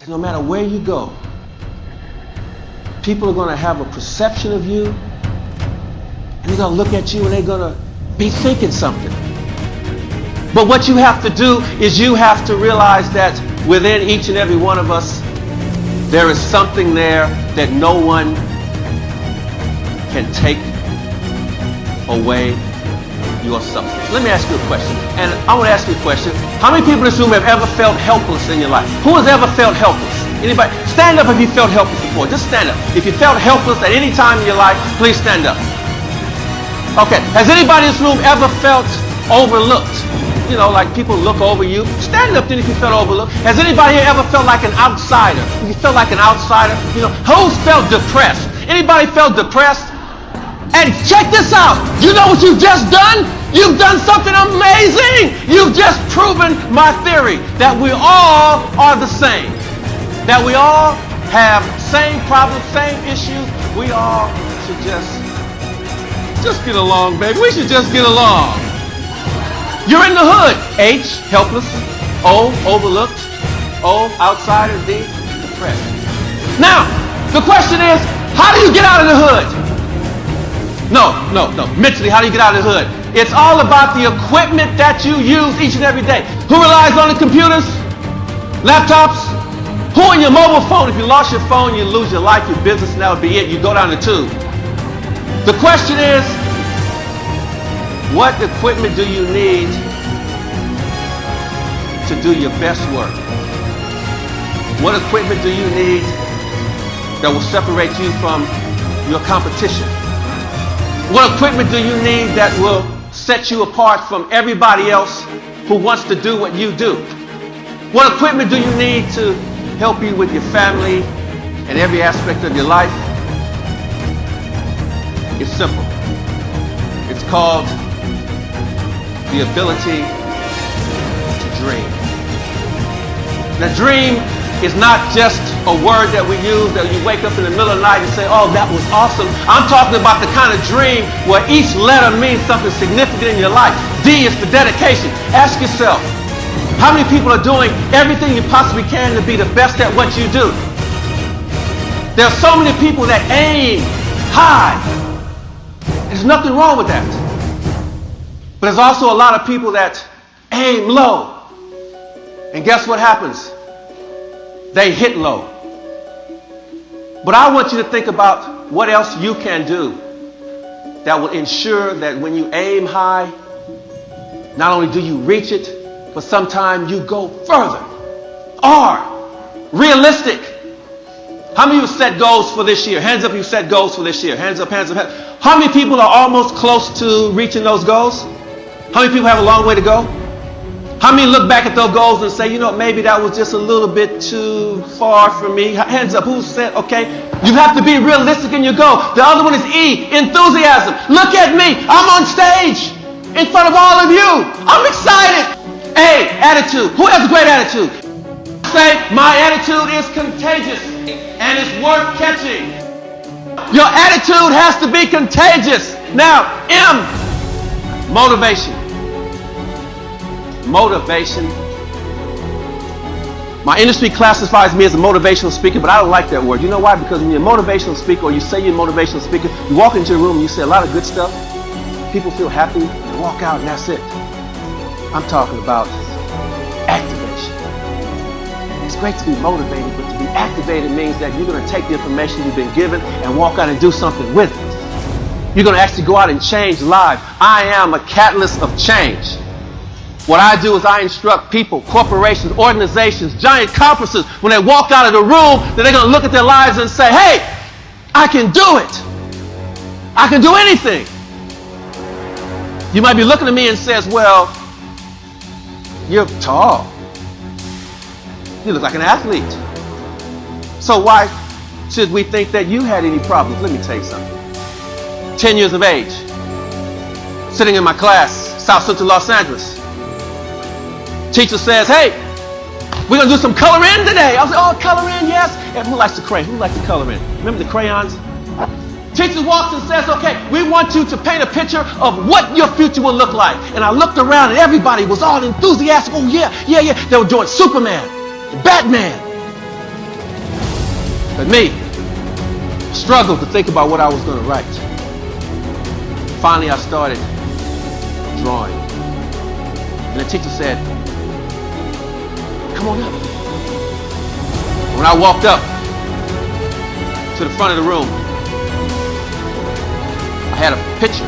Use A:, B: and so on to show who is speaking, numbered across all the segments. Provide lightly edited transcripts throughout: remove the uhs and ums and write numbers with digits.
A: And no matter where you go, people are going to have a perception of you, and they're going to look at you and they're going to be thinking something. But what you have to do is you have to realize that within each and every one of us, there is something there that no one can take away your substance. Let me ask you a question. And I want to ask you a question. How many people in this room have ever felt helpless in your life? Who has ever felt helpless? Anybody? Stand up if you felt helpless before. Just stand up. If you felt helpless at any time in your life, please stand up. Okay. Has anybody in this room ever felt overlooked? You know, like people look over you. Stand up then if you felt overlooked. Has anybody here ever felt like an outsider? If you felt like an outsider, you know, who's felt depressed? Anybody felt depressed? And check this out. You know what you've just done? You've done something amazing. You've just proven my theory that we all are the same. That we all have same problems, same issues. We all should just get along, baby. We should just get along. You're in the hood. H, helpless. O, overlooked. O, outsider. D, depressed. Now, the question is, how do you get out of the hood? No. Mentally, how do you get out of the hood? It's all about the equipment that you use each and every day. Who relies on the computers? Laptops? Who on your mobile phone? If you lost your phone, you lose your life, your business, and that would be it. You go down the tube. The question is, what equipment do you need to do your best work? What equipment do you need that will separate you from your competition? What equipment do you need that will set you apart from everybody else who wants to do what you do? What equipment do you need to help you with your family and every aspect of your life? It's simple. It's called the ability to dream. Now, dream is not just a word that we use that you wake up in the middle of the night and say, oh, that was awesome. I'm talking about the kind of dream where each letter means something significant in your life. D is for dedication. Ask yourself, how many people are doing everything you possibly can to be the best at what you do? There are so many people that aim high. There's nothing wrong with that. But there's also a lot of people that aim low. And guess what happens? They hit low. But I want you to think about what else you can do that will ensure that when you aim high, not only do you reach it, but sometimes you go further. R, realistic. How many of you set goals for this year? Hands up if you set goals for this year. Hands up, hands up, hands up. How many people are almost close to reaching those goals? How many people have a long way to go? How many look back at those goals and say, you know, maybe that was just a little bit too far for me? Hands up. Who said, okay, you have to be realistic in your goal. The other one is E, enthusiasm. Look at me. I'm on stage in front of all of you. I'm excited. A, attitude. Who has a great attitude? Say, my attitude is contagious and it's worth catching. Your attitude has to be contagious. Now, M, motivation. Motivation. My industry classifies me as a motivational speaker, but I don't like that word. You know why? Because when you're a motivational speaker, or you say you're a motivational speaker, you walk into a room and you say a lot of good stuff. People feel happy, they walk out, and that's it. I'm talking about activation. It's great to be motivated, but to be activated means that you're going to take the information you've been given and walk out and do something with it. You're going to actually go out and change lives. I am a catalyst of change. What I do is I instruct people, corporations, organizations, giant conferences, when they walk out of the room, that they're going to look at their lives and say, hey, I can do it. I can do anything. You might be looking at me and says, well, you're tall. You look like an athlete. So why should we think that you had any problems? Let me tell you something. 10 years of age, sitting in my class, South Central Los Angeles. Teacher says, hey, we're going to do some coloring today. I was like, oh, coloring, yes. And who likes to crayon? Who likes to color in? Remember the crayons? Teacher walks and says, okay, we want you to paint a picture of what your future will look like. And I looked around and everybody was all enthusiastic. Oh, yeah. They were doing Superman, Batman, And me, struggled to think about what I was going to write. Finally, I started drawing. And the teacher said, come on up. When I walked up to the front of the room, I had a picture.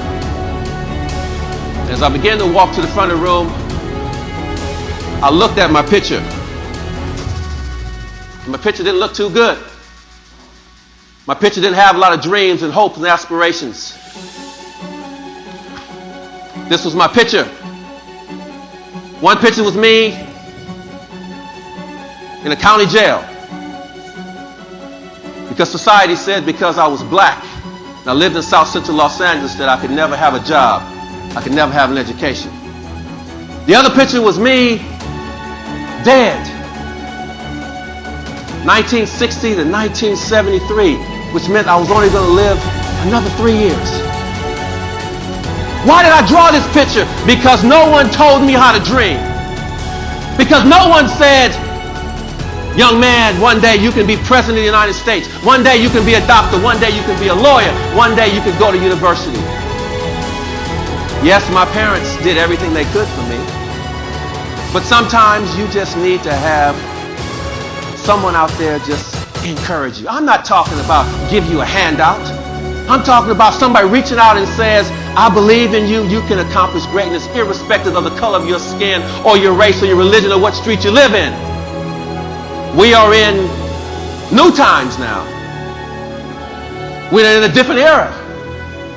A: And as I began to walk to the front of the room, I looked at my picture. And my picture didn't look too good. My picture didn't have a lot of dreams and hopes and aspirations. This was my picture. One picture was me in a county jail. Because society said because I was black and I lived in South Central Los Angeles that I could never have a job. I could never have an education. The other picture was me dead. 1960 to 1973, which meant I was only going to live another 3 years. Why did I draw this picture? Because no one told me how to dream. Because no one said, young man, one day you can be president of the United States. One day you can be a doctor. One day you can be a lawyer. One day you can go to university. Yes, my parents did everything they could for me. But sometimes you just need to have someone out there just encourage you. I'm not talking about give you a handout. I'm talking about somebody reaching out and says, I believe in you. You can accomplish greatness irrespective of the color of your skin or your race or your religion or what street you live in. We are in new times now. We're in a different era.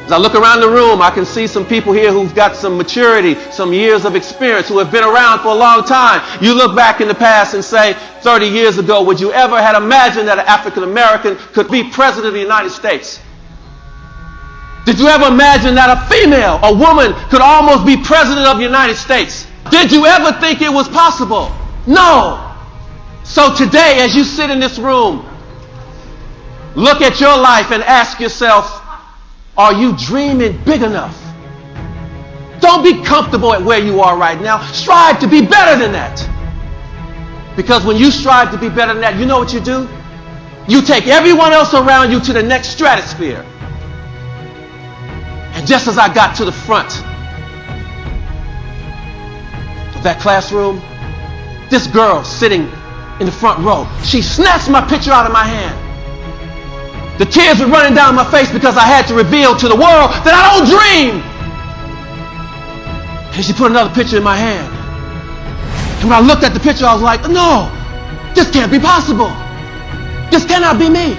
A: As I look around the room, I can see some people here who've got some maturity, some years of experience, who have been around for a long time. You look back in the past and say, 30 years ago, would you ever have imagined that an African American could be president of the United States? Did you ever imagine that a female, a woman, could almost be president of the United States? Did you ever think it was possible? No. So today, as you sit in this room, look at your life and ask yourself, are you dreaming big enough? Don't be comfortable at where you are right now. Strive to be better than that. Because when you strive to be better than that, you know what you do? You take everyone else around you to the next stratosphere. And just as I got to the front of that classroom, this girl sitting in the front row, she snatched my picture out of my hand. The tears were running down my face because I had to reveal to the world that I don't dream. And she put another picture in my hand. And when I looked at the picture, I was like, no, this can't be possible. This cannot be me.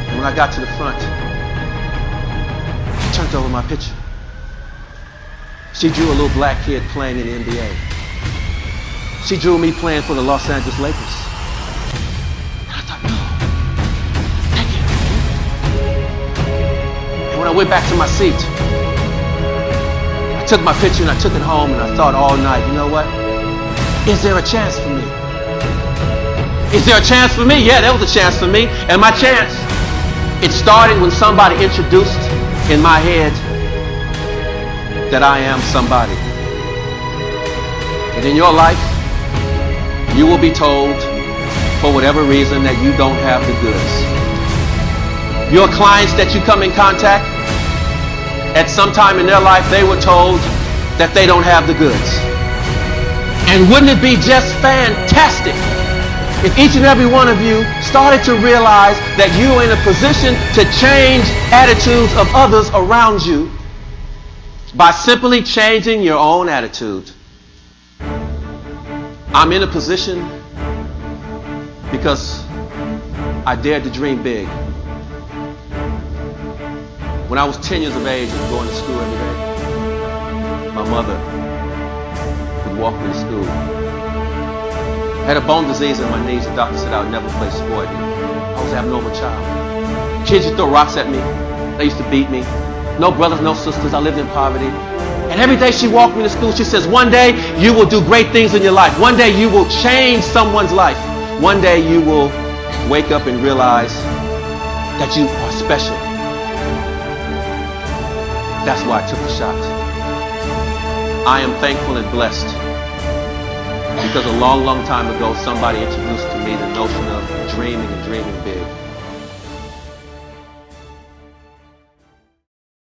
A: And when I got to the front, I turned over my picture. She drew a little black kid playing in the NBA. She drew me playing for the Los Angeles Lakers. When I went back to my seat, I took my picture and I took it home and I thought all night, you know what? Is there a chance for me? Is there a chance for me? Yeah, there was a chance for me. And my chance, it started when somebody introduced in my head that I am somebody. And in your life, you will be told for whatever reason that you don't have the goods. Your clients that you come in contact, at some time in their life, they were told that they don't have the goods. And wouldn't it be just fantastic if each and every one of you started to realize that you are in a position to change attitudes of others around you by simply changing your own attitude? I'm in a position because I dared to dream big. When I was 10 years of age and going to school every day, my mother would walk me to school. I had a bone disease in my knees. The doctor said I would never play sport. I was an abnormal child. Kids used to throw rocks at me. They used to beat me. No brothers, no sisters. I lived in poverty. And every day she walked me to school, she says, one day you will do great things in your life. One day you will change someone's life. One day you will wake up and realize that you are special. That's why I took the shot. I am thankful and blessed Because a long, long time ago, somebody introduced to me the notion of dreaming and dreaming big.